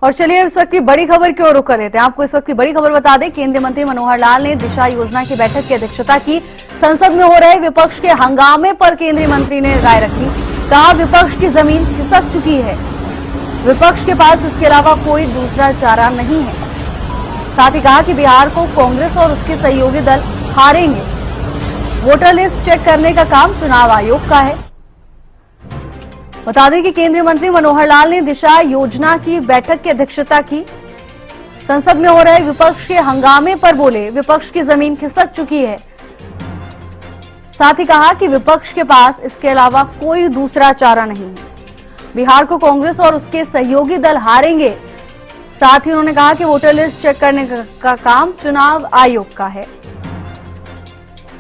और चलिए इस वक्त की बड़ी खबर की ओर रुख कर लेते हैं। आपको इस वक्त की बड़ी खबर बता दें, केंद्रीय मंत्री मनोहर लाल ने दिशा योजना की बैठक की अध्यक्षता की। संसद में हो रहे विपक्ष के हंगामे पर केंद्रीय मंत्री ने राय रखी। कहा विपक्ष की जमीन खिसक चुकी है, विपक्ष के पास इसके अलावा कोई दूसरा चारा नहीं है। साथ ही कहा कि बिहार को कांग्रेस और उसके सहयोगी दल हारेंगे। वोटर लिस्ट चेक करने का काम चुनाव आयोग का है। बता दें कि केंद्रीय मंत्री मनोहर लाल ने दिशा योजना की बैठक की अध्यक्षता की। संसद में हो रहे विपक्ष के हंगामे पर बोले विपक्ष की जमीन खिसक चुकी है। साथ ही कहा कि विपक्ष के पास इसके अलावा कोई दूसरा चारा नहीं है। बिहार को कांग्रेस और उसके सहयोगी दल हारेंगे। साथ ही उन्होंने कहा कि वोटर लिस्ट चेक करने का काम चुनाव आयोग का है।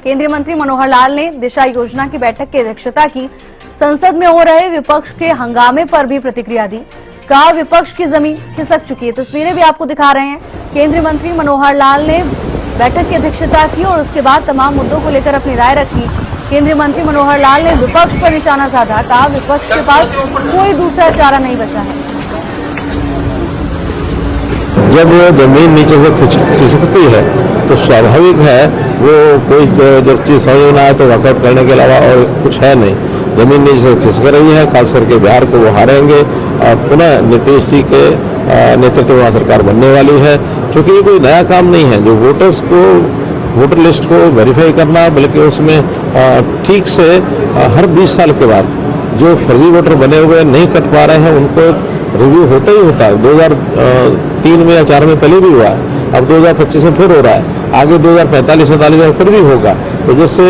केंद्रीय मंत्री मनोहर लाल ने दिशा योजना की बैठक की अध्यक्षता की। संसद में हो रहे विपक्ष के हंगामे पर भी प्रतिक्रिया दी। कहा विपक्ष की जमीन खिसक चुकी है। तस्वीरें भी आपको दिखा रहे हैं। केंद्रीय मंत्री मनोहर लाल ने बैठक की अध्यक्षता की और उसके बाद तमाम मुद्दों को लेकर अपनी राय रखी। केंद्रीय मंत्री मनोहर लाल ने विपक्ष पर निशाना साधा। कहा विपक्ष के पास कोई दूसरा चारा नहीं बचा है। जब जमीन नीचे से खिसकती है तो स्वाभाविक है वो कोई जब चीज समझ में आए तो वर्कआउट करने के अलावा और कुछ है नहीं। जमीन नीचे से खिसक रही है, खास करके बिहार को वो हारेंगे और पुनः नीतीश जी के नेतृत्व में सरकार बनने वाली है। क्योंकि ये कोई नया काम नहीं है जो वोटर्स को वोटर लिस्ट को वेरीफाई करना, बल्कि उसमें ठीक से हर 20 साल के बाद जो फर्जी वोटर बने हुए नहीं कट पा रहे हैं उनको रिव्यू होता ही होता है। 2003 में या 4 में पहले भी हुआ है, अब 2025 में फिर हो रहा है, आगे 2045-47 में फिर भी होगा। तो जिससे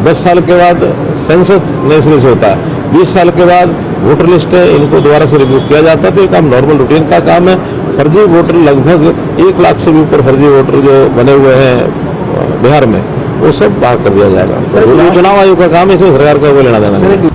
10 साल के बाद सेंसस नए सिरे से होता है, 20 साल के बाद वोटर लिस्ट है, इनको दोबारा से रिव्यू किया जाता है। तो ये काम नॉर्मल रूटीन का काम है। फर्जी वोटर लगभग 1 लाख से भी ऊपर फर्जी वोटर जो बने हुए हैं बिहार में वो सब बाहर कर दिया जाएगा। तो चुनाव आयोग का काम है, इसमें सरकार का कोई लेना देना नहीं।